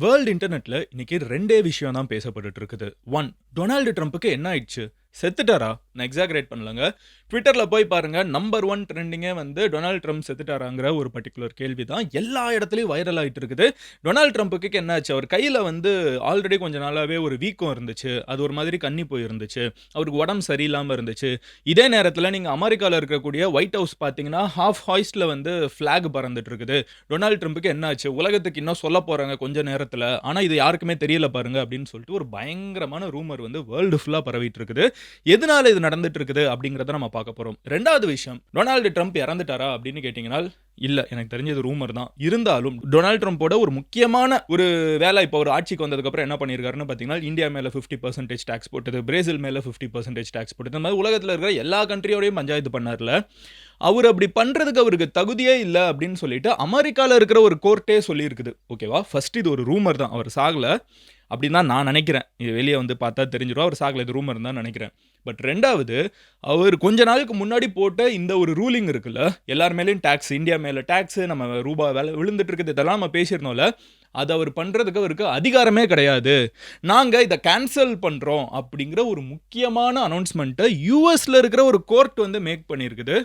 World இன்டர்நெட்ல இன்னைக்கு ரெண்டே விஷயம் தான் பேசப்பட்டுட்டு இருக்குது. ஒன், டொனால்டு ட்ரம்ப்புக்கு என்ன ஆயிடுச்சு? செத்துட்டாரா? நான் எக்ஸாகரேட் பண்ணலங்க. ட்விட்டர்ல போய் பாருங்க, நம்பர் ஒன் ட்ரெண்டிங்கே வந்து டொனால்டு ட்ரம்ப் செத்துட்டாராங்கிற ஒரு பர்டிகுலர் கேள்வி தான் எல்லா இடத்துலையும் வைரல் ஆகிட்டு இருக்குது. டொனால்டு ட்ரம்ப்புக்கு என்ன ஆச்சு? அவர் கையில் வந்து ஆல்ரெடி கொஞ்ச நாளாகவே ஒரு வீக்கம் இருந்துச்சு. அது ஒரு மாதிரி கன்னி போயிருந்துச்சு. அவருக்கு உடம்பு சரியில்லாமல் இருந்துச்சு. இதே நேரத்தில் நீங்கள் அமெரிக்காவில் இருக்கக்கூடிய ஒயிட் ஹவுஸ் பார்த்தீங்கன்னா ஹாஃப் ஹாய்ஸ்டில் வந்து ஃப்ளாக் பறந்துட்டு இருக்குது. டொனால்டு ட்ரம்ப்புக்கு என்ன ஆச்சு? உலகத்துக்கு இன்னும் சொல்ல போகிறாங்க கொஞ்ச நேரத்தில், ஆனால் இது யாருக்குமே தெரியல பாருங்க அப்படின்னு சொல்லிட்டு ஒரு பயங்கரமான ரூமர் வந்து வேர்ல்டு ஃபுல்லாக பரவிட்டு இருக்குது. எதனால இது நடந்துட்டு இருக்குது அப்படிங்கறத நம்ம பார்க்க போறோம். ரெண்டாவது விஷயம், டொனால்டு ட்ரம்ப் இறந்துட்டாரா அப்படின்னு கேட்டீங்கன்னா இல்ல, எனக்கு தெரிஞ்சது ரூமர் தான். இருந்தாலும் டொனால்டு ட்ரம்போட ஒரு முக்கியமான ஒரு வேலை இப்போ ஒரு ஆட்சிக்கு வந்ததுக்கு அப்புறம் என்ன பண்ணியிருக்காருன்னு பார்த்தீங்கன்னா, இந்தியா மேல 50% டாக்ஸ் போட்டது, பிரேசில் மேல 50% டாக்ஸ் போட்டது, இந்த மாதிரி உலகத்தில் இருக்கிற எல்லா கண்ட்ரியோடையும் பஞ்சாயத்து பண்ணார்ல. அவர் அப்படி பண்றதுக்கு அவருக்கு தகுதியே இல்லை அப்படின்னு சொல்லிட்டு அமெரிக்காவில் இருக்கிற ஒரு கோர்ட்டே சொல்லியிருக்குது. ஓகேவா? ஃபர்ஸ்ட் இது ஒரு ரூமர் தான், அவர் சாகல அப்படின்னு தான் நான் நினைக்கிறேன். இது வெளியே வந்து பார்த்தா தெரிஞ்சிடும் அவர் சாகல, இது ரூமர் தான் நினைக்கிறேன். பட் ரெண்டாவது, அவர் கொஞ்ச நாளுக்கு முன்னாடி போட்ட இந்த ஒரு ரூலிங் இருக்குல்ல, எல்லார் மேலேயும் டேக்ஸ், இந்தியா மேலே டேக்ஸ், நம்ம ரூபா வேலை விழுந்துட்டு இருக்குது, இதெல்லாம் நம்ம பேசியிருந்தோம்ல, அது அவர் பண்ணுறதுக்கு அவருக்கு அதிகாரமே கிடையாது. நாங்கள் இதை கேன்சல் பண்ணுறோம் அப்படிங்கிற ஒரு முக்கியமான அனௌன்ஸ்மெண்ட்டை யூஎஸில் இருக்கிற ஒரு கோர்ட் வந்து மேக் பண்ணியிருக்குது.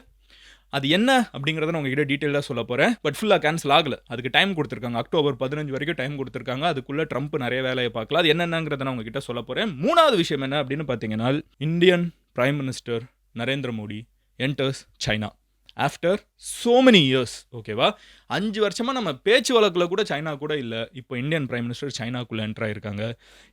அது என்ன அப்படிங்கிறத நான் உங்ககிட்ட டீட்டெயிலாக சொல்ல போகிறேன். பட் ஃபுல்லாக கேன்சல் ஆகலை, அதுக்கு டைம் கொடுத்துருக்காங்க. அக்டோபர் 15 வரைக்கும் டைம் கொடுத்துருக்காங்க. அதுக்குள்ளே ட்ரம்ப் நிறைய வேலையை பார்க்கலாம். அது என்னென்னங்கிறத நான் உங்ககிட்ட சொல்ல போகிறேன். மூணாவது விஷயம் என்ன அப்படின்னு பார்த்தீங்கன்னா, Indian prime minister Narendra Modi enters China after so many years. ஓகேவா? 5 வருஷமாக நம்ம பேச்சு வழக்கில் கூட சைனா கூட இல்லை. இப்போ இந்தியன் பிரைம் மினிஸ்டர் சைனாக்குள்ளே என்டர் ஆயிருக்காங்க.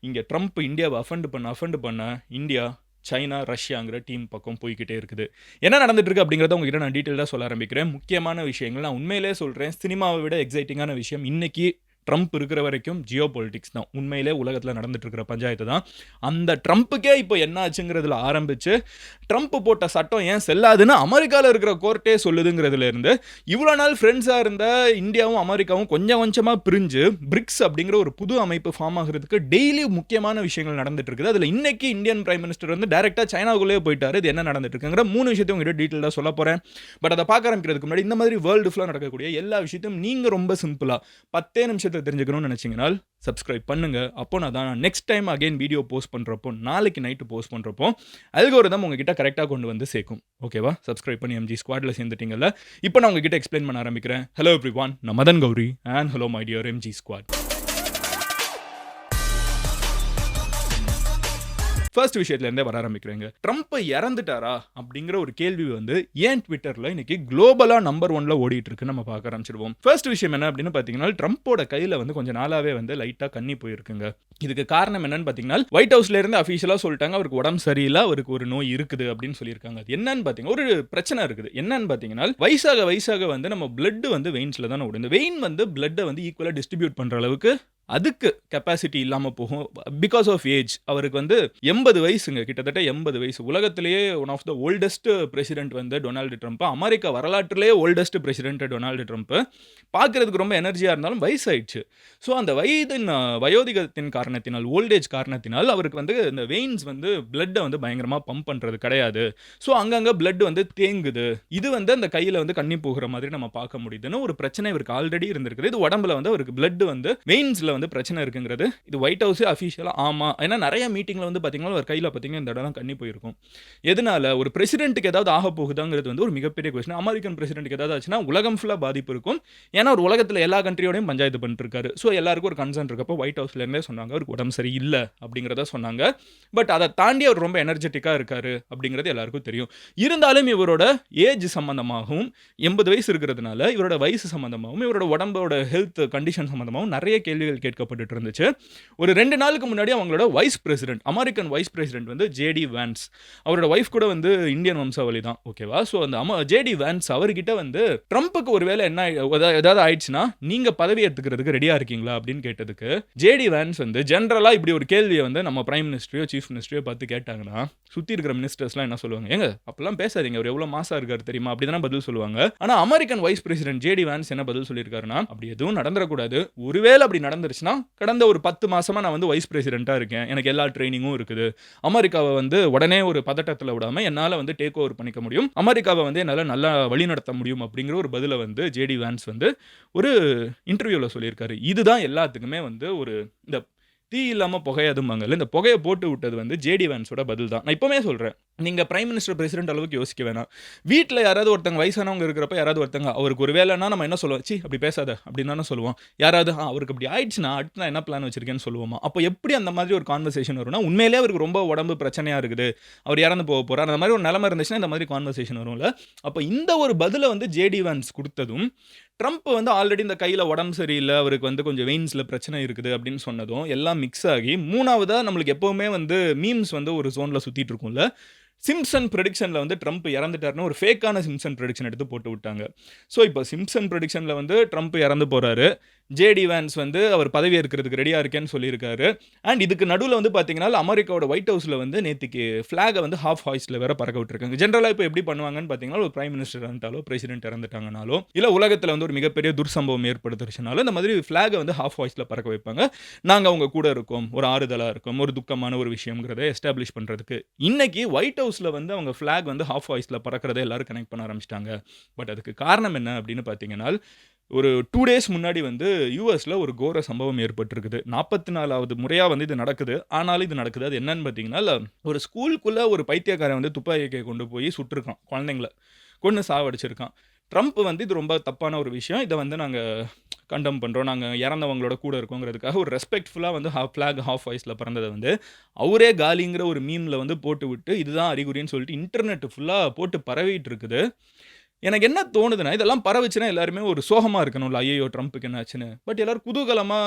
இங்கே ட்ரம்ப் இந்தியாவை அஃபெண்ட் பண்ண இந்தியா சைனா ரஷ்யாங்கிற டீம் பக்கம் போய்கிட்டே இருக்குது. என்ன நடந்துட்டு இருக்கு அப்படிங்கிறத உங்ககிட்ட நான் டீட்டெயிலாக சொல்ல ஆரம்பிக்கிறேன். முக்கியமான விஷயங்கள் நான் உண்மையிலே சொல்கிறேன். சினிமாவை விட எக்ஸைட்டிங்கான விஷயம் இன்னைக்கு ட்ரம்ப் இருக்கிற வரைக்கும் ஜியோ பொலிட்டிக்ஸ் தான். உண்மையிலே உலகத்தில் நடந்துட்டு இருக்கிற பஞ்சாயத்து தான். அந்த ட்ரம்ப்புக்கே இப்போ என்ன ஆச்சுங்கிறதுல ஆரம்பிச்சு, ட்ரம்ப் போட்ட சட்டம் ஏன் செல்லாதுன்னு அமெரிக்காவில் இருக்கிற கோர்ட்டே சொல்லுதுங்கிறதுல இருந்து, இவ்வளோ நாள் ஃப்ரெண்ட்ஸாக இருந்த இந்தியாவும் அமெரிக்காவும் கொஞ்சம் கொஞ்சமாக பிரிஞ்சு பிரிக்ஸ் அப்படிங்கிற ஒரு புது அமைப்பு ஃபார்ம் ஆகிறதுக்கு டெய்லி முக்கியமான விஷயங்கள் நடந்துட்டு இருக்குது. அதில் இன்னைக்கு இந்தியன் பிரைம் மினிஸ்டர் வந்து டைரெக்டாக சைனாவுக்குள்ளே போயிட்டாரு. இது என்ன நடந்துட்டு இருக்குங்கிற 3 விஷயத்தையும் உங்ககிட்ட டீட்டெயிலாக சொல்ல போகிறேன். பட் அதை பார்க்க ஆரம்பிக்கிறதுக்கு முன்னாடி இந்த மாதிரி வேர்ல்டு ஃபுல்லாக நடக்கக்கூடிய எல்லா விஷயத்தையும் நீங்கள் ரொம்ப சிம்பிளாக 10 நிமிஷத்தை தெரிஞ்சுக்கணும்னு நினைச்சீங்கன்னா சப்ஸ்கிரைப் பண்ணுங்க. அப்போ நான் next time again video post பண்றப்போ, நாளைக்கு நைட்டு போஸ்ட் பண்றப்போ அல்கோரிதம் உங்ககிட்ட கரெக்டாக கொண்டு வந்து சேர்க்கும். ஓகேவா? சப்ஸ்கிரைப் பண்ணி எம்ஜி ஸ்குவாட்ல சேர்ந்துட்டீங்கல்ல. இப்போ நான் உங்ககிட்ட எக்ஸ்பிளைன் பண்ண ஆரம்பிக்கிறேன். ஹலோ எவ்ரிவான், நான் Madan Gowri and hello my dear MG squad. First விஷயத்துலேருந்தே வர ஆரம்பிக்கிறேங்க. ட்ரம்ப் இறந்துட்டாரா அப்படிங்கிற ஒரு கேள்வி வந்து ஏன் ட்விட்டரில் இன்னைக்கு குளோபலாக நம்பர் 1ல ஓடிட்டு இருக்கு நம்ம பார்க்க ஆரம்பிச்சிடுவோம். ஃபர்ஸ்ட் விஷயம் என்ன அப்படின்னு பார்த்தீங்கன்னா, ட்ரம்ப்போட கையில் வந்து கொஞ்சம் நாளாவே வந்து லைட்டாக கண்ணி போயிருக்குங்க. இதுக்கு காரணம் என்னன்னு பார்த்தீங்கன்னா, ஒயிட் ஹவுஸ்ல இருந்து அஃபீஷியலாக சொல்லிட்டாங்க அவருக்கு உடம்பு சரியில்லை, அவருக்கு ஒரு நோய் இருக்குது அப்படின்னு சொல்லியிருக்காங்க. அது என்னன்னு பார்த்தீங்கன்னா, ஒரு பிரச்சனை இருக்குது. என்னன்னு பார்த்தீங்கன்னா, வயசாக வந்து நம்ம பிளட் வந்து வெயின்ஸ்ல தானே ஓடும். இந்த வெயின் வந்து பிளட்டை வந்து ஈக்குவலாக டிஸ்ட்ரிபியூட் பண்ணுற அளவுக்கு அதுக்கு கெப்பாசிட்டி இல்லாமல் போகும். Because of age. அவருக்கு வந்து 80 வயசுங்க, கிட்டத்தட்ட 80 வயசு. உலகத்திலேயே one of the oldest president வந்து டொனால்டு ட்ரம்ப். அமெரிக்கா வரலாற்றிலேயே ஓல்டஸ்ட் பிரசிடென்ட் டொனால்டு ட்ரம்ப். பார்க்கறதுக்கு ரொம்ப எனர்ஜியாக இருந்தாலும் வயசாயிடுச்சு. ஸோ அந்த வயோதிகத்தின் காரணத்தினால், ஓல்டேஜ் காரணத்தினால் அவருக்கு வந்து இந்த வெயின்ஸ் வந்து பிளட்டை வந்து பயங்கரமாக பம்ப் பண்ணுறது கிடையாது. ஸோ அங்கங்கே பிளட் வந்து தேங்குது. இது வந்து அந்த கையில் வந்து கண்ணி போகிற மாதிரி நம்ம பார்க்க முடியுதுன்னு ஒரு பிரச்சனை இவருக்கு ஆல்ரெடி இருந்திருக்குது. இது உடம்புல வந்து அவருக்கு பிளட் வந்து வெயின்ஸில் வந்து பிரச்சனை இருக்குங்கிறது இது ஒயிட் ஹவுஸ் அஃபீஷியலா ஆமா. ஏன்னா நிறைய மீட்டிங்ல வந்து பாத்தீங்கன்னா ஒரு கையில பாத்தீங்கன்னா இந்த இடம் கண்ணி போயிருக்கும். எதனால? ஒரு பிரசிடென்ட்க்கு ஏதாவது ஆக போகுதாங்கிறது வந்து ஒரு மிகப்பெரிய கொஸ்டின். அமெரிக்கன் பிரசிடென்ட்க்கு ஏதாவது ஆச்சுன்னா உலகம் ஃபுல்லா பாதிப்பு இருக்கும். ஏன்னா ஒரு உலகத்துல எல்லா கண்ட்ரியோடையும் பஞ்சாயத்து பண்ணிட்டு இருக்காரு. ஸோ எல்லாருக்கும் ஒரு கன்சர்ன் இருக்கப்போ ஒயிட் ஹவுஸ்ல இருந்தே சொன்னாங்க அவருக்கு உடம்பு சரி இல்லை அப்படிங்கிறத சொன்னாங்க. பட் அதை தாண்டி அவர் ரொம்ப எனர்ஜெட்டிக்கா இருக்காரு அப்படிங்கிறது எல்லாருக்கும் தெரியும். இருந்தாலும் இவரோட ஏஜ் சம்பந்தமாகவும் 80 வயசு இருக்கிறதுனால இவரோட வயசு சம்பந்தமாகவும் இவரோட உடம்போட ஹெல்த் கண்டிஷன் சம்பந்தமாகவும் நிறைய கேள்விகள் கேட்கப்பட்டு இருந்துச்சு. ஒரு 2 நாளுக்கு முன்னாடி அவங்களோட vice president, American vice president வந்து ஜேடி வான்ஸ், அவரோட வைஃப் கூட வந்து இந்தியன் வம்சாவளி தான். ஓகேவா? ஸோ அந்த ஜேடி வான்ஸ் அவர்கிட்ட வந்து ட்ரம்ப்புக்கு ஒருவேளை என்ன ஏதாவது ஆயிடுச்சுன்னா நீங்க பதவி ஏற்றுக்கிறதுக்கு ரெடியா இருக்கீங்களா அப்படின்னு கேட்டதுக்கு ஜேடி வான்ஸ் வந்து ஜென்ரலா இப்படி ஒரு கேள்வியை வந்து நம்ம பிரைம் மினிஸ்டரையோ சீஃப் மினிஸ்டரையோ பார்த்து கேட்டாங்கன்னா சுத்தி இருக்கிற மினிஸ்டர்ஸ்லாம் என்ன சொல்லுவாங்க? ஏங்க அப்பெல்லாம் பேசாதீங்க, அவர் எவ்வளவு மாசா இருக்காரு தெரியுமா அப்படிதானே பதில் சொல்லுவாங்க. ஆனா American vice president JD Vance என்ன பதில் சொல்லியிருக்காருன்னா, அப்படி எதுவும் நடந்துடக்கூடாது, ஒருவேளை அப்படி நடந்துருச்சு ஆயிடுச்சுன்னா, கடந்த ஒரு 10 மாசமா நான் வந்து வைஸ் பிரசிடென்ட்டா இருக்கேன். எனக்கு எல்லா ட்ரெய்னிங்கும் இருக்குது. அமெரிக்காவ வந்து உடனே ஒரு பதட்டத்தில விடாம என்னால வந்து டேக் ஓவர் பண்ணிக்க முடியும். அமெரிக்காவ வந்து என்னால நல்லா வழிநடத்த முடியும் அப்படிங்கிற ஒரு பதில வந்து ஜேடி வான்ஸ் வந்து ஒரு இன்டர்வியூல சொல்லியிருக்காரு. இதுதான் எல்லாத்துக்குமே வந்து ஒரு இந்த தீ இல்லாம புகையாதும்பாங்கல்ல. இந்த புகைய போட்டு விட்டது வந்து ஜேடி வான்ஸோட பதில் தான். நான் இப்பவுமே சொல்றேன். நீங்க பிரைம் மினிஸ்டர், பிரசிடென்ட் அளவுக்கு யோசிக்க வேணாம். வீட்ல யாராவது ஒருத்தங்க வயசானவங்க இருக்கிறப்ப யாராவது ஒருத்தங்க அவருக்கு ஒரு வேலைன்னா நம்ம என்ன சொல்லுவோம்? "ச்சீ அப்படி பேசாத" அப்படின்னு தானே சொல்லுவோம். யாராவது அவருக்கு அப்படி ஆயிடுச்சுன்னா, அடுத்து நான் என்ன பிளான் வச்சிருக்கேன்னு சொல்லுவோமா? அப்ப எப்படி அந்த மாதிரி ஒரு கான்வர்சேஷன் வரும்னா, உண்மையிலேயே அவருக்கு ரொம்ப உடம்பு பிரச்சனையா இருக்குது. அவர் இறந்து போறார். அந்த மாதிரி ஒரு நிலைமை இருந்துச்சுன்னா, இந்த மாதிரி கான்வர்சேஷன் வரும்ல. அப்ப இந்த ஒரு பதில வந்து ஜேடி வான்ஸ் குடுத்ததும், ட்ரம்ப் வந்து ஆல்ரெடி இந்த கையில உடம்பு சரியில்ல, அவருக்கு வந்து கொஞ்சம் வெயின்ஸ்ல பிரச்சனை இருக்குது அப்படின்னு சொன்னதும், எல்லாம் மிக்ஸ் ஆகி 3வதா நம்மளுக்கு எப்பவுமே வந்து மீம்ஸ் வந்து ஒரு ஜோன்ல சுத்திட்டு இருக்கும்ல. சிம்ப்சன் பிரெடிக்ஷன்ல வந்து ட்ரம்ப் இறந்துட்டாருன்னு ஒரு ஃபேக்கான சிம்ப்சன் பிரெடிக்ஷன் எடுத்து போட்டு விட்டாங்க. ஸோ, இப்போ சிம்ப்சன் பிரெடிக்ஷன்ல வந்து ட்ரம்ப் இறந்து போறாரு. ஜேடி வான்ஸ் வந்து அவர் பதவி ஏற்கிறதுக்கு ரெடியா இருக்கேன்னு சொல்லியிருக்காரு. அண்ட் இதுக்கு நடுவுல வந்து பார்த்தீங்கன்னா, அமெரிக்காவோட ஒயிட் ஹவுஸ்ல வந்து நேத்திக்கு ஃபிளாக வந்து ஹால்ஃப் ஹாய்ஸ்ட்ல வேற பறக்க விட்டுருக்காங்க. ஜெனரலா இப்போ எப்படி பண்ணுவாங்கன்னு பார்த்தீங்கன்னா, ஒரு பிரைம் மினிஸ்டர் இறந்துட்டாலோ, பிரசிடென்ட் இறந்துட்டாங்கனாலோ, இல்ல உலகத்துல வந்து ஒரு மிகப்பெரிய துர்சம்பவம் ஏற்படுத்துச்சுனாலோ, இந்த மாதிரி ஃபிளாக வந்து ஹால்ஃப் ஹாய்ஸ்ட்ல பறக்க வைப்பாங்க. நாங்க அவங்க கூட இருக்கோம். ஒரு ஆறுதலா இருக்கோம். ஒரு துக்கமான ஒரு விஷயம்ங்கிறத எஸ்டாப்ளிஷ் பண்றதுக்கு. இன்னைக்கு ஒயிட் ஹவுஸ்ல வந்து அவங்க ஃபிளாக் வந்து ஹால்ஃப் ஹாய்ஸ்ட்ல பறக்கிறத எல்லாரும் கனெக்ட் பண்ண ஆரம்பிச்சுட்டாங்க. பட் அதுக்கு காரணம் என்ன அப்படின்னு பார்த்தீங்கன்னா, ஒரு 2 டேஸ் முன்னாடி வந்து யுஎஸ்ல ஒரு கோர சம்பவம் ஏற்பட்டிருக்குது. 44வது முறையா வந்து இது நடக்குது. ஆனாலும் இது நடக்குது. அது என்னன்னு பார்த்தீங்கன்னா, ஒரு ஸ்கூலுக்குள்ள ஒரு பைத்தியக்காரன் வந்து துப்பாக்கிய கொண்டு போய் சுட்டுருக்கான். குழந்தைங்கள கொன்னு சாவடிச்சிருக்கான். ட்ரம்ப் வந்து இது ரொம்ப தப்பான ஒரு விஷயம். இத வந்து நாங்க கண்டெம் பண்றோம். நாங்க இறந்தவங்களோட கூட இருக்கோங்கிறதுக்காக ஒரு ரெஸ்பெக்ட்ஃபுல்லா வந்து ஃபிளாக் ஹால்ஃப் வாய்ஸ்ல பறந்தத வந்து அவரே காலிங்கிற ஒரு மீம்ல வந்து போட்டுவிட்டு, இதுதான் அறிகுறின்னு சொல்லிட்டு இன்டர்நெட் ஃபுல்லா போட்டு பரவிட்டு இருக்குது. எனக்கு என்ன தோணுதுன்னா, இதெல்லாம் பரவுச்சுன்னா எல்லாருமே ஒரு சோகமா இருக்கணும்ல. ஐய்யயோ! ட்ரம்ப்க்கு என்ன ஆச்சுன்னு. பட் எல்லாரும் குதூகலமா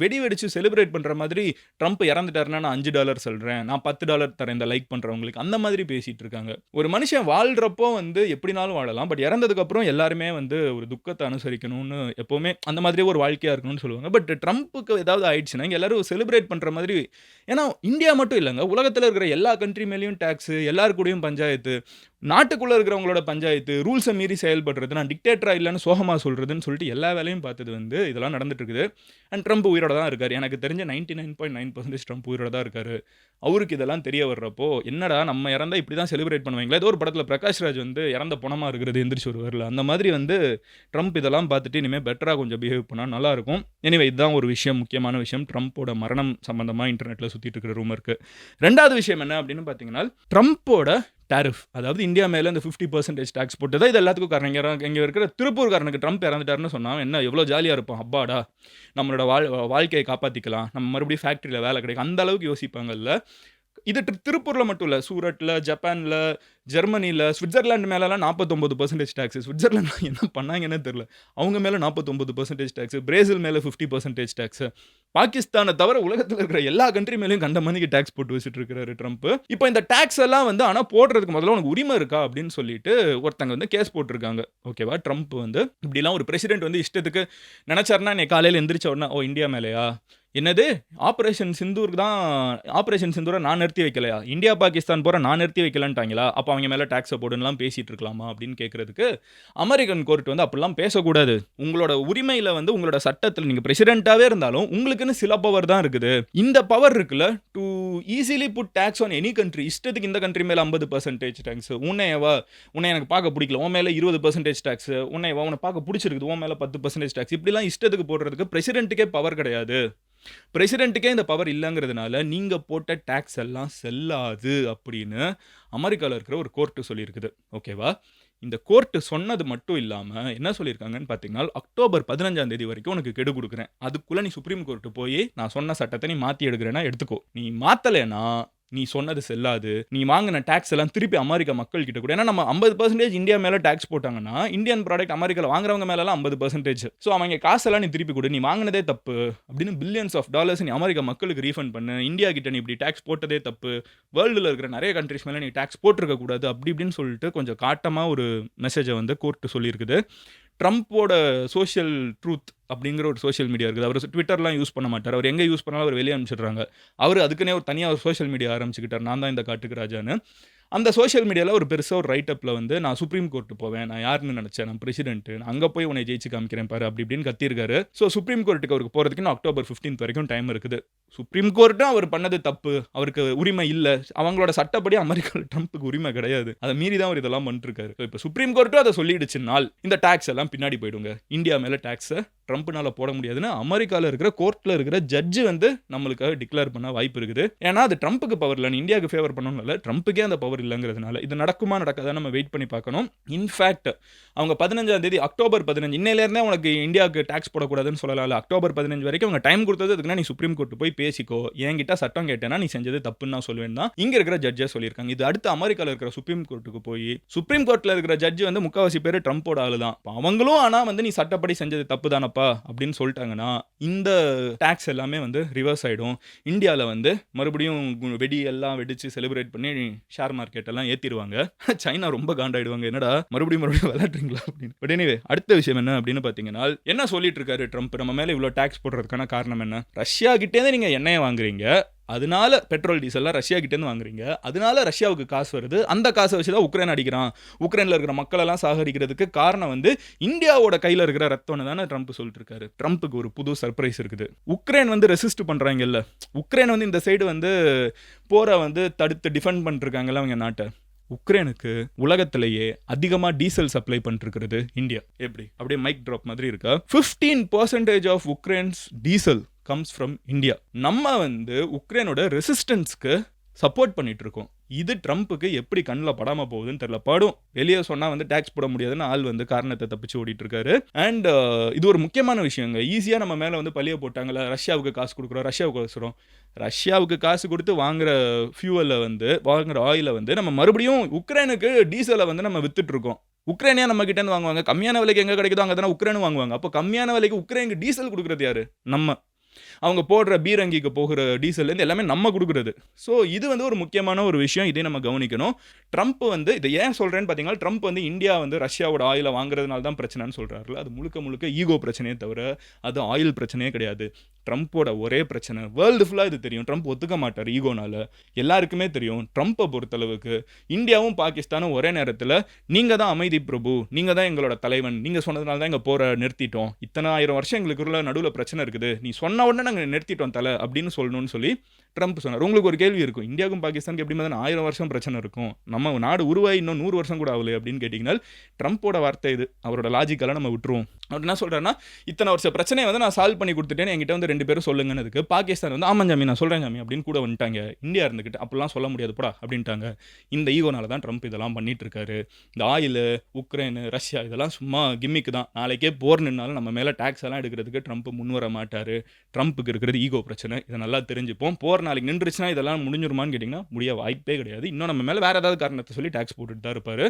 வெடி வெடிச்சு செலிப்ரேட் பண்ற மாதிரி, ட்ரம்ப் இறந்துட்டாருன்னா நான் $5 சொல்றேன். நான் $10 தரேன் இந்த லைக் பண்றவங்களுக்கு. அந்த மாதிரி பேசிட்டு இருக்காங்க. ஒரு மனுஷன் வாழ்றப்போ வந்து எப்படினாலும் வாழலாம். பட் இறந்ததுக்கு அப்புறம் எல்லாருமே வந்து ஒரு துக்கத்த அனுசரிக்கணும்னு எப்பவுமே அந்த மாதிரியே ஒரு வாழ்க்கையா இருக்கணும்னு சொல்லுவாங்க. பட் ட்ரம்ப்க்கு ஏதாவது ஆயிடுச்சுன்னா, இங்க எல்லாரும் செலிப்ரேட் பண்ற மாதிரி ஏன்னா இந்தியா மட்டும் இல்லங்க. உலகத்துல இருக்கிற எல்லா கண்ட்ரி மேலயும் டாக்ஸ், எல்லார் கூடயும் பஞ்சாயத்து. நாட்டுக்குள்ள இருக்கிறவங்களோட பஞ்சாயத்து, ரூல்ஸ மீறி செயல்படுறது, நான் டிக்டேட்டரா இல்லன்னு சோகமா சொல்றதுன்னு சொல்லிட்டு எல்லா வேலையும் பார்த்தது வந்து இதெல்லாம் நடந்துட்டு இருக்குது. அண்ட் ட்ரம்ப் உயிரோட தான் இருக்காரு. எனக்கு தெரிஞ்சு 99.9% ட்ரம்ப் உயிரோட தான் இருக்காரு. அவருக்கு இதெல்லாம் தெரிய வர்றப்போ, என்னடா நம்ம இறந்தா இப்படி தான் செலிப்ரேட் பண்ணுவாங்களா? ஏதோ ஒரு படத்துல பிரகாஷ் ராஜ் வந்து இறந்த பொணமா இருக்கிறது எந்திரிச்சு வருவார்ல. அந்த மாதிரி வந்து ட்ரம்ப் இதெல்லாம் பார்த்துட்டு இனிமே பெட்டரா கொஞ்சம் பிஹேவ் பண்ணா நல்லாருக்கும். எனிவே இதுதான் ஒரு விஷயம், முக்கியமான விஷயம். ட்ரம்போட மரணம் சம்பந்தமா இன்டர்நெட்ல சுத்திட்டு இருக்கிற ரூமருக்கு. 2வது விஷயம் என்ன அப்படின்னு பார்த்தீங்கன்னா, ட்ரம்போட டாரிஃப். அதாவது இந்தியா மேல இந்த 50% டாக்ஸ் போட்டது தான் இது எல்லாத்துக்கும் காரணம். இங்க இருக்கிற திருப்பூர்காரனுக்கு ட்ரம்ப் இறந்துட்டாருன்னு சொன்னா என்ன எவ்வளோ ஜாலியா இருப்பான். அப்பாடா! நம்மளோட வாழ்க்கைய காப்பாத்திக்கலாம். நம்ம மறுபடியும் ஃபேக்டரியில வேலை கிடைக்கும். அந்த அளவுக்கு யோசிப்பாங்கல்ல. இது திருப்பூர்ல மட்டும் இல்ல. சூரட்ல, ஜப்பான்ல, ஜெர்மனில, ஸ்விட்சர்லாந்து மேலலாம் 49% டாக்ஸ். ஸ்விட்சர்லாந்துல என்ன பண்ணாங்கன்னே தெரியல. அவங்க மேல 49% டாக்ஸ். பிரேசில் மேல 50% டாக்ஸ். பாகிஸ்தான தவிர உலகத்துல இருக்கிற எல்லா கண்ட்ரி மேலயும் கண்ட மணிக்கு டாக்ஸ் போட்டு வச்சுட்டு இருக்காரு ட்ரம்ப். இப்போ இந்த டாக்ஸ் எல்லாம் வந்து ஆனா போடுறதுக்கு முதல்ல உனக்கு உரிமை இருக்கா அப்படின்னு சொல்லிட்டு ஒருத்தங்க வந்து கேஸ் போட்டிருக்காங்க. ஓகேவா? ட்ரம்ப் வந்து இப்படிலாம் ஒரு பிரசிடென்ட் வந்து இஷ்டத்துக்கு நினைச்சாருன்னா இன்னைக்கு காலையில எந்திரிச்ச உடனே ஓ இந்தியா மேலயா? என்னது? ஆப்பரேஷன் சிந்தூர நான் நிறுத்தி வைக்கலையா? இந்தியா, பாகிஸ்தான் போற நான் நிறுத்தி வைக்கலன்ட்டாங்களா? அப்ப அவங்க மேல டாக்ஸ போடுன்னுலாம் பேசிட்டு இருக்கலாமா? அப்படின்னு கேட்கறதுக்கு, அமெரிக்கன் கோர்ட் வந்து அப்படிலாம் பேசக்கூடாது. உங்களோட உரிமையில வந்து உங்களோட சட்டத்துல நீங்க பிரசிடென்ட்டாவே இருந்தாலும், உங்களுக்குன்னு சில பவர் தான் இருக்குது. இந்த பவர் இருக்குல்ல, to easily put tax on any country. இஷ்டத்துக்கு இந்த கண்ட்ரி மேல 50% டாக்ஸ். உன்னை எனக்கு பார்க்க பிடிக்கல. உன் மேல 20% டாக்ஸ். உன்னை பார்க்க பிடிச்சிருக்குது. உன் மேல 10% டாக்ஸ். இப்படிலாம் இஷ்டத்துக்கு போடுறதுக்கு பிரசிடென்ட்டுக்கே பவர் கிடையாது. பிரசிடென்ட்டுக்கே இந்த பவர் இல்லங்கிறதுனால, நீங்க போட்ட டாக்ஸ் எல்லாம் செல்லாது அப்படின்னு அமெரிக்கால இருக்கிற ஒரு கோர்ட் சொல்லியிருக்குது. ஓகேவா? இந்த கோர்ட் சொன்னது மட்டும் இல்லாம, என்ன சொல்லியிருக்காங்கன்னு பார்த்தீங்கன்னா, அக்டோபர் 15ஆம் தேதி வரைக்கும் உனக்கு கெடு குடுக்குறேன். அதுக்குள்ள நீ சுப்ரீம் கோர்ட் போயி, நான் சொன்ன சட்டத்த நீ மாத்தி எடுக்கிறேன்னா எடுத்துக்கோ. நீ மாத்தலேன்னா, நீ சொன்னது செல்லாது. நீ வாங்குன டாக்ஸ் எல்லாம் திருப்பி அமெரிக்கா மக்கள் கிட்ட குடு. ஏன்னா நம்ம 50% இந்தியா மேல டாக்ஸ் போட்டாங்கன்னா, இந்தியன் ப்ராடக்ட் அமெரிக்கால வாங்குறவங்க மேலலாம் 50%. ஸோ அவங்க காசெல்லாம் நீ திருப்பி குடு. நீ வாங்குனதே தப்பு. அப்படின்னு பில்லியன்ஸ் ஆஃப் டாலர்ஸ் நீ அமெரிக்கா மக்களுக்கு ரீஃபண்ட் பண்ணு. இந்தியா கிட்ட நீ இப்படி டாக்ஸ் போட்டதே தப்பு. வேர்ல்டுல இருக்கிற நிறைய கண்ட்ரீஸ் மேல நீ டாக்ஸ் போட்டிருக்க கூடாது. அப்படி இப்படின்னு சொல்லிட்டு கொஞ்சம் காட்டமா ஒரு மெசேஜ வந்து கோர்ட் சொல்லியிருக்குது. ட்ரம்ப்போட சோஷியல் ட்ரூத் அப்படிங்கிற ஒரு சோஷியல் மீடியா இருக்குது. அவர் ட்விட்டர்லாம் யூஸ் பண்ண மாட்டார். அவர் எங்கே யூஸ் பண்ணாலும் அவர் வெளியே அனுப்பிச்சிடுறாங்க. அவர் அதுக்குன்னே ஒரு தனியாக ஒரு சோஷியல் மீடியா ஆரம்பிச்சுக்கிட்டார். நான் தான் இந்த காட்டுக்கு ராஜான்னு. அந்த சோஷியல் மீடியாவில் ஒரு பெருசாக ஒரு ரைட் அப்பில் வந்து நான் சுப்ரீம் கோர்ட்டு போவேன், நான் யாருன்னு நினச்சேன், நான் பிரசிடென்ட், நான் அங்கே போய் உன்னை ஜெயிச்சு காமிக்கிறேன் பாரு அப்படி இப்படின்னு கத்திருக்காரு. ஸோ சுப்ரீம் கோர்ட்டுக்கு அவருக்கு போகிறதுக்கு இன்னும் அக்டோபர் 15 வரைக்கும் டைம் இருக்குது. சுப்ரீம் கோர்ட்டும் அவர் பண்ணது தப்பு, அவருக்கு உரிமை இல்லை, அவங்களோட சட்டப்படி அமெரிக்காவில் ட்ரம்ப்புக்கு உரிமை கிடையாது, அதை மீறி தான் அவர் இதெல்லாம் பண்ணிட்டு இருக்காரு. இப்போ சுப்ரீம் கோர்ட்டும் அதை சொல்லிடுச்சுனால் இந்த டாக்ஸ் எல்லாம் பின்னாடி போயிடுங்க. இந்தியா மேலே டாக்ஸை ட்ரம்ப்னால போட முடியாதுன்னு அமெரிக்காவில் இருக்கிற கோர்ட்டில் இருக்கிற ஜட்ஜு வந்து நம்மளுக்காக டிக்ளேர் பண்ண வாய்ப்பு இருக்குது. ஏன்னா அது ட்ரம்ப்புக்கு பவர் இல்லை, இந்தியாவுக்கு ஃபேவர் பண்ணணும் இல்லை, ட்ரம்ப்புக்கே அந்த பவர் இல்லைங்கிறதுனால இது நடக்குமா நடக்காத நம்ம வெயிட் பண்ணி பார்க்கணும். இன்ஃபேக்ட் அவங்க 15ஆம் தேதி அக்டோபர் 15 இன்னையிலேருந்தே உனக்கு இந்தியாவுக்கு டாக்ஸ் போடக்கூடாதுன்னு சொல்லலாம். அக்டோபர் 15 வரைக்கும் அவங்க டைம் கொடுத்தது அதுக்குன்னா நீ சுப்ரீம் கோர்ட்டு போய் பேசிக்கோ, என்கிட்ட சட்டம் கேட்டேன்னா நீ செஞ்சது தப்புன்னு நான் சொல்லுவேன் தான் இங்கே இருக்கிற ஜட்ஜே சொல்லியிருக்காங்க. இது அடுத்து அமெரிக்காவில் இருக்கிற சுப்ரீம் கோர்ட்டுக்கு போய் சுப்ரீம் கோர்ட்டில் இருக்கிற ஜட்ஜு வந்து முக்கால்வாசி பேர் ட்ரம்ப்போட ஆளு தான். அவங்களும் ஆனால் வந்து நீ சட்டப்படி செஞ்சது தப்பு தானப்பா அப்படின்னு சொல்லிட்டாங்கன்னா இந்த டாக்ஸ் எல்லாமே வந்து ரிவர்ஸ் ஆகிடும். இந்தியாவில் வந்து மறுபடியும் வெடி எல்லாம் வெடிச்சு செலிப்ரேட் பண்ணி ஷேர் மார்க்கெட் எல்லாம் ஏற்றிடுவாங்க. சைனா ரொம்ப காண்டாயிடுவாங்க, என்னடா மறுபடியும் விளையாடுறீங்களா அப்படின்னு. பட் எனிவே அடுத்த விஷயம் என்ன அப்படின்னு பார்த்தீங்கன்னா, என்ன சொல்லிட்டு இருக்காரு ட்ரம்ப், நம்ம மேலே இவ்வளோ டாக்ஸ் போடுறதுக்கான காரணம் என்ன? ரஷ்யா கிட்டேருந்து நீங்கள் எண்ணெயை வாங்குறீங்க, அதனால பெட்ரோல் டீசல்லாம் ரஷ்யா கிட்டேருந்து வாங்குறீங்க, அதனால ரஷ்யாவுக்கு காசு வருது, அந்த காசை வச்சு தான் உக்ரைன் அடிக்கிறான், உக்ரைனில் இருக்கிற மக்களெல்லாம் சாகடிக்கிறதுக்கு காரணம் வந்து இந்தியாவோட கையில் இருக்கிற ரத்தம்னு தானே ட்ரம்ப் சொல்லிட்டு இருக்காரு. ட்ரம்ப்புக்கு ஒரு புது சர்ப்ரைஸ் இருக்குது. உக்ரைன் வந்து ரெசிஸ்ட் பண்ணுறாங்கல்ல, உக்ரைன் வந்து இந்த சைடு வந்து போரை வந்து தடுத்து டிஃபெண்ட் பண்ணிருக்காங்கல்ல அவங்க நாட்டை. உக்ரைனுக்கு உலகத்திலேயே அதிகமாக டீசல் சப்ளை பண்ணிருக்கிறது இந்தியா. எப்படி அப்படியே மைக் ட்ராப் மாதிரி இருக்கா? 15% of Ukraine's diesel comes from India. நம்ம வந்து உக்ரைனோட ரெசிஸ்டன்ஸ்க்கு சப்போர்ட் பண்ணிட்டு இருக்கோம். இது ட்ரம்ப்புக்கு எப்படி கண்ணில் படாமல் போகுதுன்னு தெரியல. படும் வெளியே சொன்னால் வந்து டேக்ஸ் போட முடியாதுன்னு ஆள் வந்து காரணத்தை தப்பிச்சு ஓடிட்டு இருக்காரு. அண்ட் இது ஒரு முக்கியமான விஷயங்க. ஈஸியாக நம்ம மேலே வந்து பழிய போட்டாங்களா, ரஷ்யாவுக்கு காசு கொடுக்குறோம், ரஷ்யாவுக்கு வச்சுறோம். ரஷ்யாவுக்கு காசு கொடுத்து வாங்குற ஃபியூவலை வந்து வாங்குற ஆயிலை வந்து நம்ம மறுபடியும் உக்ரைனுக்கு டீசலை வந்து நம்ம வித்துட்டு இருக்கோம். உக்ரைனியா நம்ம கிட்டேருந்து வாங்குவாங்க, கம்மியான விலைக்கு எங்கே கிடைக்குதோ அங்கே தானே உக்ரைனும் வாங்குவாங்க. அப்போ கம்மியான விலைக்கு உக்ரைனுக்கு டீசல் கொடுக்குறது யாரு? நம்ம. அவங்க போடுற பீரங்கிக்கு போகிற டீசல்லேருந்து எல்லாமே நம்ம கொடுக்குறது. ஸோ இது வந்து ஒரு முக்கியமான ஒரு விஷயம், இதை நம்ம கவனிக்கணும். ட்ரம்ப் வந்து இதை ஏன் சொல்கிறேன்னு பார்த்தீங்கன்னா, ட்ரம்ப் வந்து இந்தியா வந்து ரஷ்யாவோட ஆயிலை வாங்குறதுனால தான் பிரச்சனைன்னு சொல்கிறாருல, அது முழுக்க முழுக்க ஈகோ பிரச்சனையே தவிர அது ஆயில் பிரச்சனையே கிடையாது. ட்ரம்ப்போட ஒரே பிரச்சனை வேர்ல்டு ஃபுல்லாக இது தெரியும், ட்ரம்ப் ஒத்துக்க மாட்டார் ஈகோனால, எல்லாருக்குமே தெரியும். ட்ரம்ப்பை பொறுத்தளவுக்கு இந்தியாவும் பாகிஸ்தானும் ஒரே நேரத்தில் நீங்கள் தான் அமைதி பிரபு, நீங்கள் தான் எங்களோட தலைவன், நீங்கள் சொன்னதுனால தான் எங்கள் போரை நிறுத்திட்டோம், இத்தனை 1000 வருஷம் எங்களுக்குள்ள நடுவில் பிரச்சனை இருக்குது, நீ சொன்ன உடனே நாங்கள் நிறுத்திட்டோம் தலை அப்படின்னு சொல்லணும்னு சொல்லி ட்ரம்ப் சொன்னார். உங்களுக்கு ஒரு கேள்வி இருக்கும், இந்தியாவுக்கும் பாகிஸ்தானுக்கு எப்படி மாதிரி 1000 வருஷம் பிரச்சனை இருக்கும், நம்ம நாடு உருவாகி இன்னும் 100 வருஷம் கூட ஆகலை அப்படின்னு கேட்டிங்கன்னா, ட்ரம்ப்போட வார்த்தை இது, அவரோட லாஜிக்கெல்லாம் நம்ம விட்டுருவோம். அவர் என்ன சொல்கிறேன்னா, இத்தனை வருஷம் பிரச்சனையை வந்து நான் சால்வ் பண்ணி கொடுத்துட்டேன்னு என்கிட்ட வந்து 2 பேரும் சொல்லுங்கன்னு. அதுக்கு பாகிஸ்தான் வந்து ஆமாம் ஜாமி நான் சொல்கிறேன் ஜாமி அப்படின்னு கூட வந்துட்டாங்க. இந்தியா இருந்துக்கிட்டு அப்படிலாம் சொல்ல முடியாது போடா அப்படின்ட்டாங்க. இந்த ஈகோனால தான் ட்ரம்ப் இதெல்லாம் பண்ணிட்டு இருக்காரு. இந்த ஆயில், உக்ரைனு, ரஷ்யா இதெல்லாம் சும்மா கிம்மிக்கு தான். நாளைக்கே போர் நின்னாலும் நம்ம மேலே டேக்ஸ் எல்லாம் எடுக்கிறதுக்கு ட்ரம்ப் முன் வர மாட்டார். ட்ரம்ப்புக்கு இருக்கிறது ஈகோ பிரச்சனை, இதை நல்லா தெரிஞ்சுப்போம். போர் நாளைக்கு நின்றுச்சுன்னா இதெல்லாம் முடிஞ்சிருமான்னு கேட்டிங்கன்னா முடிய வாய்ப்பே கிடையாது. இன்னும் நம்ம மேலே வேறு ஏதாவது காரணத்தை சொல்லி டேக்ஸ் போட்டுட்டு தான் இருப்பார்.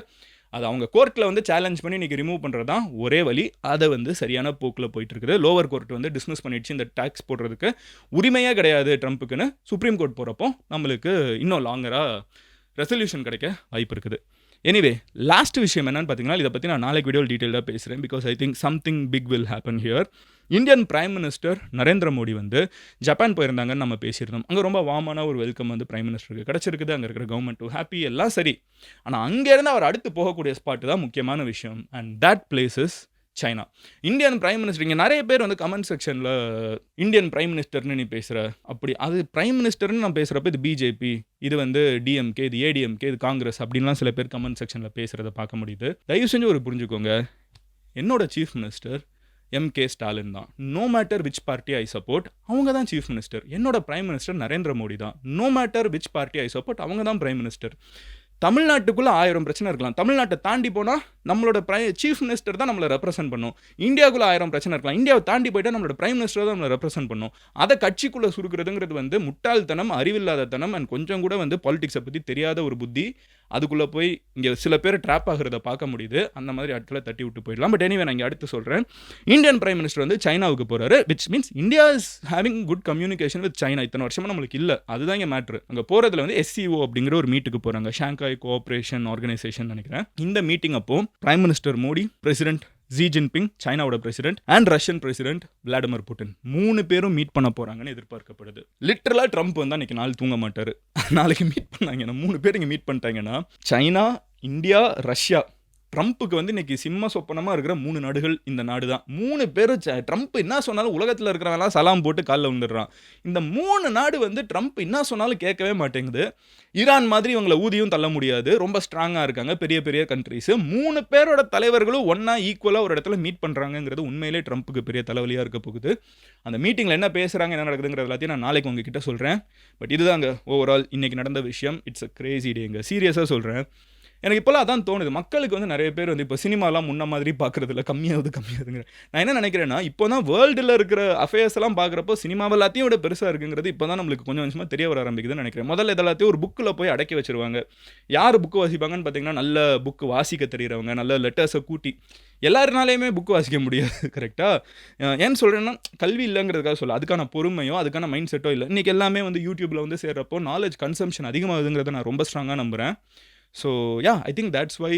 அது அவங்க கோர்ட்டில் வந்து சேலஞ்ச் பண்ணி இன்றைக்கி ரிமூவ் பண்ணுறது தான் ஒரே வழி. அதை வந்து சரியான போக்கில் போயிட்டு இருக்குது. லோவர் கோர்ட் வந்து டிஸ்மிஸ் பண்ணிடுச்சு, இந்த டேக்ஸ் போடுறதுக்கு உரிமையே கிடையாது ட்ரம்ப்புக்குன்னு. சுப்ரீம் கோர்ட் போகிறப்போ நம்மளுக்கு இன்னும் லாங்கராக ரெசல்யூஷன் கிடைக்க வாய்ப்பு இருக்குது. எனிவே லாஸ்ட் விஷயம் என்னன்னு பார்த்தீங்கன்னா, இதை பற்றி நான் நாளைக்கு வீடியோவில் டீட்டெயிலாக பேசுகிறேன். Because I think something big will happen here. Indian prime minister Narendra Modi வந்து ஜப்பான் போயிருந்தாங்கன்னு நம்ம பேசியிருந்தோம். அங்கே ரொம்ப வார்மான ஒரு வெல்கம் வந்து பிரைம் மினிஸ்டருக்கு கிடச்சிருக்குது. அங்கே இருக்கிற கவர்மெண்ட் டூ ஹாப்பி, எல்லாம் சரி. ஆனால் அங்கேருந்து அவர் அடுத்து போகக்கூடிய ஸ்பாட்டு தான் முக்கியமான விஷயம். And that place is China. Indian prime minister, இங்கே நிறைய பேர் வந்து கமெண்ட் செக்ஷனில் இந்தியன் பிரைம் மினிஸ்டர்னு நீ பேசுகிற, அப்படி அது பிரைம் மினிஸ்டர்னு நான் பேசுகிறப்ப இது பிஜேபி, இது வந்து டிஎம்கே, இது ஏடிஎம்கே, இது காங்கிரஸ் அப்படின்லாம் சில பேர் கமெண்ட் செக்ஷனில் பேசுகிறத பார்க்க முடியுது. தயவு செஞ்சு ஒரு புரிஞ்சுக்கோங்க, என்னோட சீஃப் மினிஸ்டர் எம்கே ஸ்டாலின் தான். No matter which party I support, அவங்க தான் சீஃப் மினிஸ்டர். என்னோட பிரைம் மினிஸ்டர் நரேந்திர மோடி தான். No matter which party I support, அவங்க தான் பிரைம் மினிஸ்டர். தமிழ்நாட்டுக்குள்ளே 1000 பிரச்சனை இருக்கலாம், தமிழ்நாட்டை தாண்டி போனால் நம்மளோட சீஃப் மினிஸ்டர் தான் நம்மளை ரெப்ரசென்ட் பண்ணும். இந்தியாவுக்குள்ள 1000 பிரச்சனை இருக்கலாம், இந்தியாவை தாண்டி போயிட்டால் நம்மளோட பிரைம் மினிஸ்டர் தான் நம்மளை ரெப்ரசென்ட் பண்ணும். அதை கட்சிக்குள்ளே சுருக்கிறதுங்கிறது வந்து முட்டாள்தனம், அறிவில்லாத தனம், அண்ட் கொஞ்சம் கூட வந்து பாலிடிக்ஸை பற்றி தெரியாத ஒரு புத்தி. அதுக்குள்ளே போய் இங்கே சில பேர் ட்ராப் ஆகிறத பார்க்க முடியுது. அந்த மாதிரி ஆட்களை தட்டி விட்டு போயிடலாம். பட் எனிவே நான் இங்கே அடுத்து சொல்கிறேன். இந்தியன் பிரைம் மினிஸ்டர் வந்து சைனாவுக்கு போகிறாரு, which means India is having good communication with China. இத்தனை வருஷமாக நம்மளுக்கு இல்லை, அதுதான் இங்கே மேட்ரு. அங்கே போகிறதுல வந்து SCO அப்படிங்கிற ஒரு மீட்டுக்கு போகிறாங்க, ஷாங்காய் கோஆப்ரேஷன் ஆர்கனைசேஷன் நினைக்கிறேன். இந்த மீட்டிங் அப்போ prime minister Modi, president Xi Jinping சைனாவோட president and Russian president Vladimir Putin 3 பேரும் மீட் பண்ண போகிறாங்கன்னு எதிர்பார்க்கப்படுது. லிட்டரலாக ட்ரம்ப் வந்து அன்றைக்கி நாள் தூங்க மாட்டார். நாளைக்கு மீட் பண்ணாங்கன்னா 3 பேர் இங்கே மீட் பண்ணிட்டாங்கன்னா சைனா, இந்தியா, ரஷ்யா. ட்ரம்ப்புக்கு வந்து இன்றைக்கி சிம்ம சொப்பனமாக இருக்கிற 3 நாடுகள் இந்த நாடு தான். 3 பேரும் ட்ரம்ப் என்ன சொன்னாலும் உலகத்தில் இருக்கிறவங்களாம் சலாம் போட்டு காலில் வந்துடுறான். இந்த 3 நாடு வந்து ட்ரம்ப் என்ன சொன்னாலும் கேட்கவே மாட்டேங்குது. ஈரான் மாதிரி இவங்களை ஊதியும் தள்ள முடியாது, ரொம்ப ஸ்ட்ராங்காக இருக்காங்க, பெரிய பெரிய கண்ட்ரிஸு. 3 பேரோட தலைவர்களும் ஒன்றா ஈக்குவலாக ஒரு இடத்துல மீட் பண்ணுறாங்கிறது உண்மையிலே ட்ரம்ப்புக்கு பெரிய தலைவலியாக இருக்க போகுது. அந்த மீட்டிங்கில் என்ன பேசுகிறாங்க, என்ன நடக்குதுங்கிறது எல்லாத்தையும் நான் நாளைக்கு உங்ககிட்ட சொல்கிறேன். பட் இதுதாங்க ஓவரால் இன்றைக்கி நடந்த விஷயம். இட்ஸ் அ கிரேசி டேங்க, சீரியஸாக சொல்கிறேன். எனக்கு இப்போலாம் அதான் தோணுது, மக்களுக்கு வந்து நிறைய பேர் வந்து இப்போ சினிமாலாம் முன்ன மாதிரி பார்க்குறதில்ல, கம்மியாகுதுங்கிற. நான் என்ன நினைக்கிறேன்னா, இப்போ தான் வேர்ல்டில் இருக்கிற அஃபேர்ஸ் எல்லாம் பார்க்குறப்போ சினிமாவை எல்லாத்தையும் விட பெருசாக இருக்குங்கிறது இப்போ தான் நம்மளுக்கு கொஞ்சம் கொஞ்சமாக தெரிய வர ஆரம்பிக்குதுன்னு நினைக்கிறேன். முதல்ல இதெல்லாத்தையும் ஒரு புக்கில் போய் அடக்கி வச்சிருவாங்க. யார் புக்கு வாசிப்பாங்கன்னு பார்த்தீங்கன்னா, நல்ல புக்கு வாசிக்க தெரிகிறவங்க, நல்ல லெட்டர்ஸை கூட்டி. எல்லாருனாலையுமே புக்கு வாசிக்க முடியாது, கரெக்டாக. ஏன்னு சொல்கிறேன்னா, கல்வி இல்லைங்கிறதுக்காக சொல்ல, அதுக்கான பொறுமையோ அதுக்கான மைண்ட் செட்டோ இல்லை. இன்றைக்கி எல்லாமே வந்து யூடியூப்பில் வந்து சேர்றப்போ நாலேஜ் கன்சம்ஷன் அதிகமாகுதுங்கிறத நான் ரொம்ப ஸ்ட்ராங்காக நம்புகிறேன். So I think that's why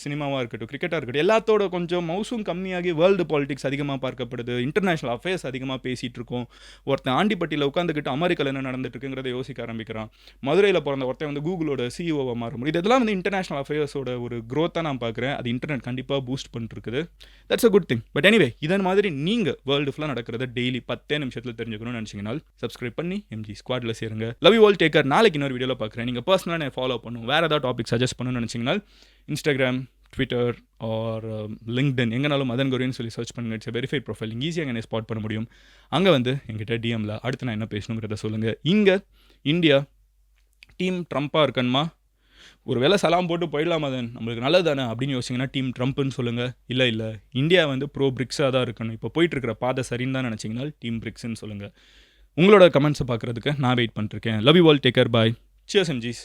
சினிமாவாக இருக்கட்டும், கிரிக்கெட்டாக இருக்கட்டும், எல்லாத்தோட கொஞ்சம் மவுசும் கம்மியாகி வேர்ல்டு பாலிடிக்ஸ் அதிகமாக பார்க்கப்படுது, இன்டர்நேஷ்னல் அஃபேர்ஸ் அதிகமாக பேசிகிட்டு இருக்கோம். ஒருத்தன் ஆண்டிப்பட்டியில் உட்காந்துக்கிட்டு அமெரிக்காவில் என்ன நடந்துட்டு இருக்குங்கிறத யோசிக்க ஆரம்பிக்கிறான். மதுரையில் பிறந்த ஒருத்தன் வந்து கூகுளோட சிஇஓவாக மாற முடியும். இதெல்லாம் வந்து இன்டர்நேஷ்னல் அஃபேர்ஸோட ஒரு க்ரோத்தாக நான் பார்க்குறேன். அது இன்டர்நெட் கண்டிப்பாக பூஸ்ட் பண்ணிருக்குது. That's a good thing. But anyway, இதன் மாதிரி நீங்கள் வேர்ல்டு ஃபுல்லாக நடக்கிறத டெய்லி 10 நிமிஷத்தில் தெரிஞ்சுக்கணும்னு நினச்சிங்கன்னா சப்ஸ்கிரைப் பண்ணி எம்ஜி ஸ்குவாடில் சேருங்க. Love you all, take care. நாளைக்கு இன்னொரு வீடியோவில் பார்க்குறேன். நீங்கள் பர்சனலாக நான் ஃபாலோ பண்ணுவோம், வேறு ஏதாவது டாபிக் சஜஸ்ட் பண்ணணும்னு நினச்சிங்கன்னா இன்ஸ்டாகிராம், ட்விட்டர் ஆர் லிங்க்டின் எங்கனாலும் மதன் கௌரின்னு சொல்லி சர்ச் பண்ணுங்க. It's verified profile. நீங்கள் ஈஸியாக என்னை ஸ்பாட் பண்ண முடியும். அங்கே வந்து எங்கிட்ட டிஎம்மில் அடுத்து நான் என்ன பேசணுங்கிறத சொல்லுங்கள். இங்கே இந்தியா டீம் ட்ரம்ப்பாக இருக்கணுமா, ஒரு வேளை சலாம் போட்டு போயிடலாமா, அதன் நம்மளுக்கு நல்லது தானே அப்படின்னு யோசிச்சிங்கன்னா டீம் ட்ரம்ப்னு சொல்லுங்கள். இல்லை இந்தியா வந்து ப்ரோ பிரிக்ஸாக தான் இருக்கணும், இப்போ போயிட்டுருக்கிற பாதை சரின்னு தான் நினச்சிங்கன்னா டீம் பிரிக்ஸ்ன்னு சொல்லுங்கள். உங்களோட கமெண்ட்ஸை பார்க்குறதுக்கு நான் வெயிட் பண்ணிருக்கேன். Love you all, take care, bye. Cheers எம்ஜிஸ்.